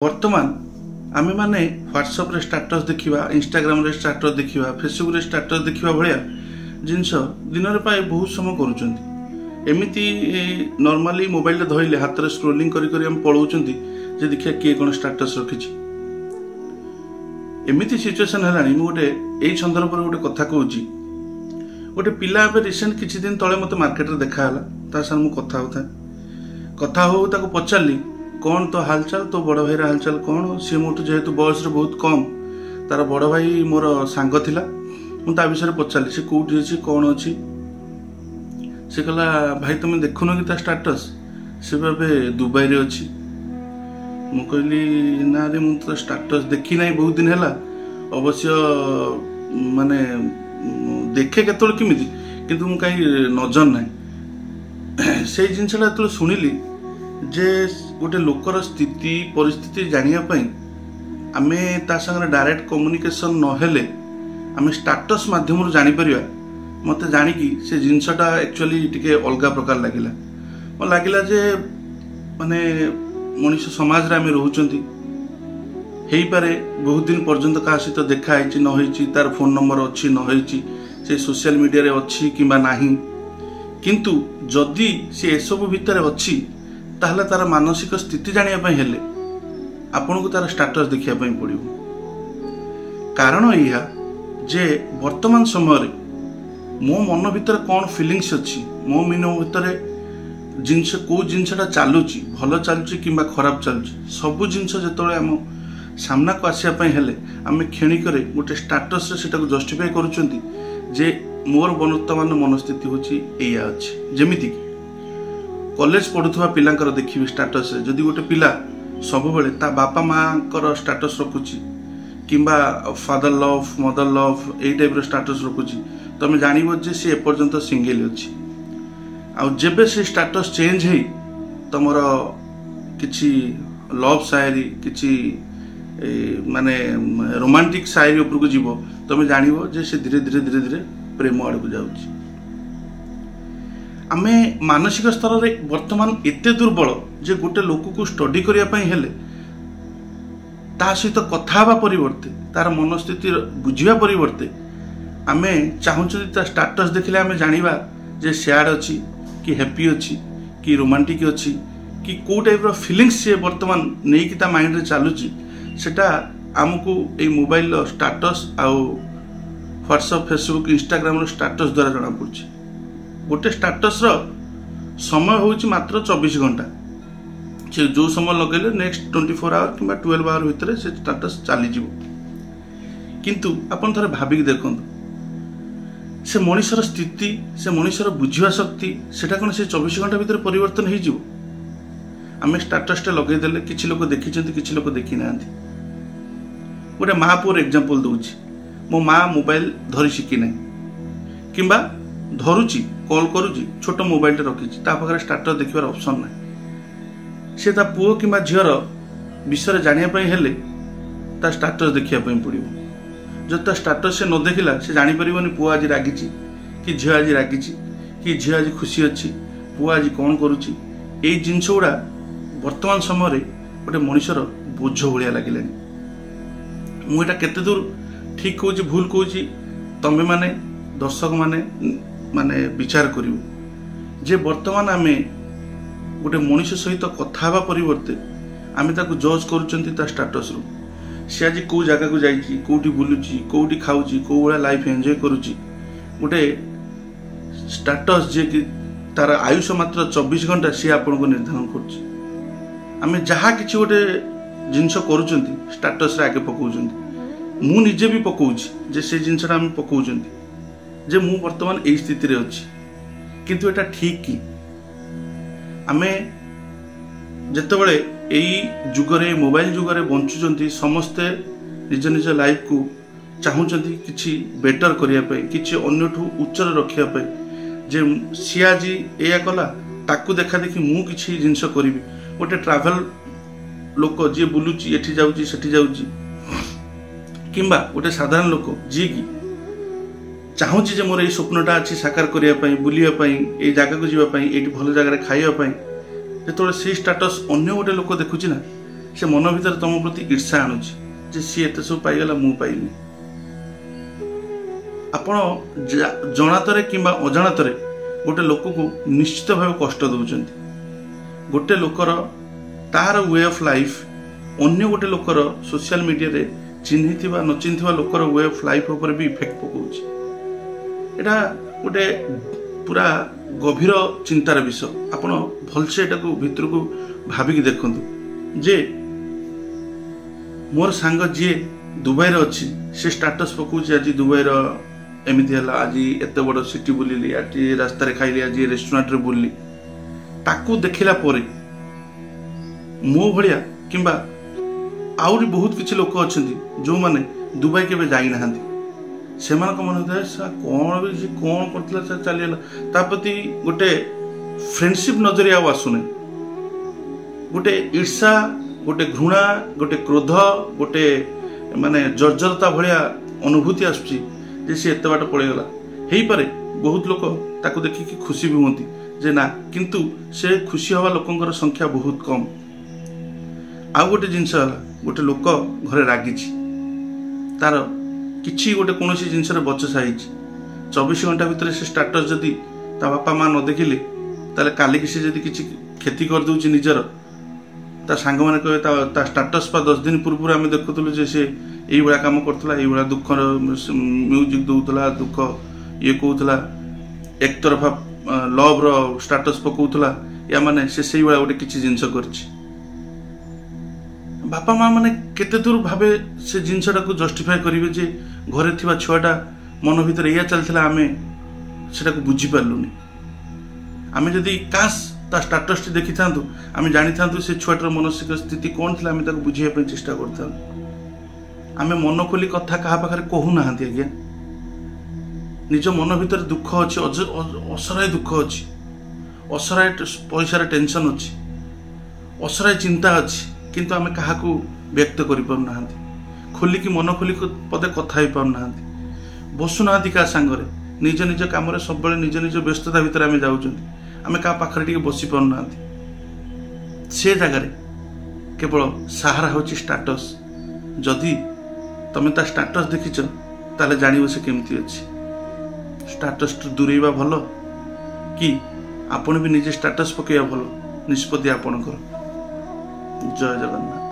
वर्तमान आमे माने व्हाट्सएप रे स्टेटस देखिबा, इंस्टाग्राम रे स्टेटस देखिबा, फेसबुक रे स्टेटस देखिबा भलिया जिनस दिन रे पाए बहुत समय करूचंती। एमिति नॉर्मली मोबाइल रे धइले हाथ रे स्क्रोलिंग करी करी हम पळौचंती जे देखिया के कोन स्टेटस रखिछि। एमिति सिचुएशन हलानी मु गोटे एई संदर्भ पर गोटे कथा कहूची। गोटे पिला पे रिसेंट किछि दिन तळे मते मार्केट रे देखा हला, ता सन मु कथा हो ताको पचारली कौन तो हालचाल, तो बड़ भाई हालचाल कौन। सी मोटू जेहेतु बयस बहुत कम, तार बड़ भाई मोर सांग थिला, मुझे विषय पचारि से कौटी अच्छी कौन अच्छी। से कहला भाई तुम देखुन कि स्टेटस से दुबई रे अच्छी। मु कहली ना रे मु तो स्टेटस देखी ना बहुत दिन है, अवश्य माने देखे केतल किमिति किंतु मु कहीं नजर ना से जिनसा जो शुणिली जे गोटे लोकर स्थिति परिस्थिति जानिया पई आमे ता संगे डायरेक्ट कम्युनिकेशन नहेले आमे स्टेटस माध्यम जानी परिया। मते जानी कि से जिनसटा एक्चुअली टिके अलगा प्रकार लागिला। म लागिला जे माने मनुष्य समाज रे आमे रहउचंती, हेई पारे बहुत दिन पर्यंत का सहित देखा आइछि न होइछि, तार फोन नंबर अछि न होइछि, से सोशल मीडिया रे अछि किबा नाही, किंतु जदि से एसबु भितर अछि ताहले तार मानसिक स्थिति जानिया पई हेले आपन को तार स्टेटस देखिया पई पड़िबो। कारण इहा जे वर्तमान समय रे मो मन भीतर कौन फीलिंग्स अछि, मो मन भीतर जिनस को जिनसटा चालुची, भल चालुची किंबा खराब चालुची, सब जिनस जतले हम सामना को आसिया पई हेले आमे खेणी करे गोटे स्टेटस रे सेटा को जस्टिफाई करूचंती जे मोर वर्तमान मनस्थिति होची एया अछि। जेमिति कि कॉलेज पढ़ुवा पिलांकर देखिबे स्टेटस रे जदि गोटे पिला सब बेले ता बापा माँ कर स्टेटस रखुची किंबा फादर लव मदर लव एई टाइप रो स्टेटस रखुची, तमे जानिबो जे से एपर्यंत सिंगल अछि। आ जेबे से स्टेटस चेंज हेई तमरो किछि लव शायरी किछि माने रोमांटिक शायरी ऊपर को जीवो, तमे जानिबो जे से धीरे धीरे धीरे धीरे प्रेम आड़ को जाउची। आमे मानसिक स्तर रे वर्तमान एते दुर्बल जे गोटे लोक को स्टडी करिया पई हेले ता सहित कथा बा परिवर्ते तार मनस्थिति बुझिया परिवर्ते आमे चाहूछु ता स्टेटस देखले आमे जानिबा जे सैड अछि कि हैप्पी अछि कि रोमांटिक अछि कि को टाइप रो फीलिंग्स से वर्तमान नै कि ता माइंड रे चालुची, सेटा हमकु ए मोबाइल रो स्टेटस आ व्हाट्सएप फेसबुक इंस्टाग्राम रो स्टेटस द्वारा जणा पड़छि। गोटे स्टेटस रो समय होउछि मात्र 24 घंटा, से जो समय लगेले नेक्स्ट 24 आवर किंबा 12 आवर भितर से स्टेटस चली जीवो। किंतु अपन थरे भाबिक देखंतु से मनुष्यर स्थिति, से मनुष्यर बुझिवा शक्ति सेटा कोन से 24 घंटा भितर परिवर्तन हो जीवो। आमे स्टेटस टे लगे देले किछि लोक देखिचंती किछि लोक देखि नांती। गोटे मां पुर एग्जांपल दोछि, मो मां मोबाइल धरि शिखि नै किंबा धरुची कॉल करुची छोट मोबाइल टे रखिछि, ता पाखरे स्टेटस देखिबार ऑप्शन नै। से ता पुओ किंबा झियर विषय जानिया पई हेले ता स्टेटस देखिया पई पड़िबो। जब ता स्टेटस से न देखिला से जानि परिबोनी पुओ आज रागिछि कि झियो आज रागिछि कि झियो आज खुशी अछि, पुओ आज कोन करूछि। एई जिंस उडा वर्तमान समय रे गोटे मनुष्यर बोझ भलिया लागिलानी। मु एटा केते दूर ठीक कहूछि भूल कहूछि तमे माने दर्शक माने माने विचार करियो जे वर्तमान आमे गोटे मनुष्य सहित कथा हवा परिवर्ते आमे ताको जज करूचंती ता स्टेटस रो। से आज को जगह को जाईची, कोठी बुलुची, कोठी खाउची, को बड़ा लाइफ एंजॉय करूची। गोटे स्टेटस जे कि तार आयुष मात्र 24 घंटा से आपन को निर्धारण करची। आमे जहा किछि गोटे जिंस करूचंती स्टेटस रे आगे पकाउचंती। मु निजे भी पकाउची जे से जिंसटा आमे पकाउचंती जे मु वर्तमान एई स्थिति रे अछि, किंतु एटा ठीक कि आमे जतबेले एई जुगरे मोबाइल जुगरे बंचुचंती समस्ते निज निज लाइफ को चाहूचंती किछि बेटर करिया पई, किछि अन्यठू उच्चर रखिया पई, जे सिया जी एया कला ताकू देखा देखि मु किछि जिंस करिवि। गोटे ट्रैवल लोक जे बुलुची एठी जाउची सेठी जाउची किंबा गोटे साधारण लोक जे कि चाहूची जे मोर ए स्वप्नटा अछि साकार करिया पई, बुलिया पई, ए जागा को जीवा पई, एठी भलो जागा रे खाइया पई, जेतोले से स्टेटस अन्य गोटे लोक देखुची ना से मन भीतर तुम प्रति ईर्षा आणुची जे सी एते सब पाइगला मु पाइनी। आपण जनातरे किंबा अजाणतरे गोटे लोक को निश्चित भाव कष्ट दौरान। गोटे लोकर तार वे ऑफ लाइफ अन्य गोटे लोकर सोशल मीडिया रे चिन्हिथिबा न चिन्हिथिबा लोकर वे ऑफ लाइफ ऊपर भी इफेक्ट पकाउछि। एटा गोटे पूरा गभीर चिंतार विषय। आपण भलसे एटा को भितर को भाबिक देखंतु जे मोर सांग जी दुबई रे अछि से स्टेटस पकाउछि आज दुबई रो एमिति हला आज एते बड़ सिटी बुलिली आज रास्ता रे खाइली आज रेस्टोरेंट रे बुलली ताकू देखिला परे मो भलिया किंबा आउरी बहुत किछि लोक अछंती जो माने दुबई केबे जाई नाहंती सेमान को मन होता कौन भी कौन करतला चलीला ता प्रति गोटे फ्रेंडशिप नजरिया आसुने गोटे ईर्षा गोटे घृणा गोटे क्रोध गोटे माने जर्जरता भलिया अनुभूति आसुची जे से एते बाट पळेगला हेई पारे। बहुत लोक ताको देखि कि खुशी भी होंती जे ना किंतु से खुशी हवा लोकंकर संख्या बहुत कम। आ गोटे जिंस गोटे लोक घरे रागिची तार किछि गोटे कोनोसी जिंस रे बचसा हिची 24 घंटा भीतर से स्टेटस जदी ता बापा मां न देखिले ताले काली किसी जदी किछि खेती कर दउची निजर ता सांग माने कहे ता स्टेटस पा 10 दिन पूर्व आमे देखुतलु जे से एई बडा काम करतला एई बडा दुख म्यूजिक दउतला दुख ये कहउतला एक तरफा लव रो स्टेटस पकउतला या माने से सेई बडा गोटे किछि जिंस करछि। बापा माँ मैंने केते दूर भावे से जिनसटा को जस्टिफाई करेंगे जे घरे थिबा छुआटा मन भीतर या चलता आमे सेटा को बुझी पारलुनी। आमे जदी काश ता स्टेटस टी देखि थांतु आमे जानि थांतु से छुआटर मानसिक स्थिति कोन थिला आमे ताको बुझिया पे चेष्टा करथां। आमे मन खोली कथा कहा पाखरे कहू नाहंती आज्ञा निज मन भीतर दुख अछि असराय दुख अछि असराय पैसा टेंशन अछि असराय चिंता अछि किंतु आमे कहा को व्यक्त करि पार नाहंती खोली की मन खोली पदे कथा ही पार नाहंती बसु नाहंती का संगरे निज निज काम रे सब बेले निज निज व्यस्तता भीतर आमे जाउछंती आमे का पाखरे टिके बसी पार नाहंती से जगह रे केवल सहारा होची स्टेटस। जदि तमे ता स्टेटस देखिछ ताले जानिबो से केमती अछि स्टेटस दूरेबा भलो कि आपण भी निजे स्टेटस पकेया भलो निष्पत्ति आपण करो। जय जगन्नाथ।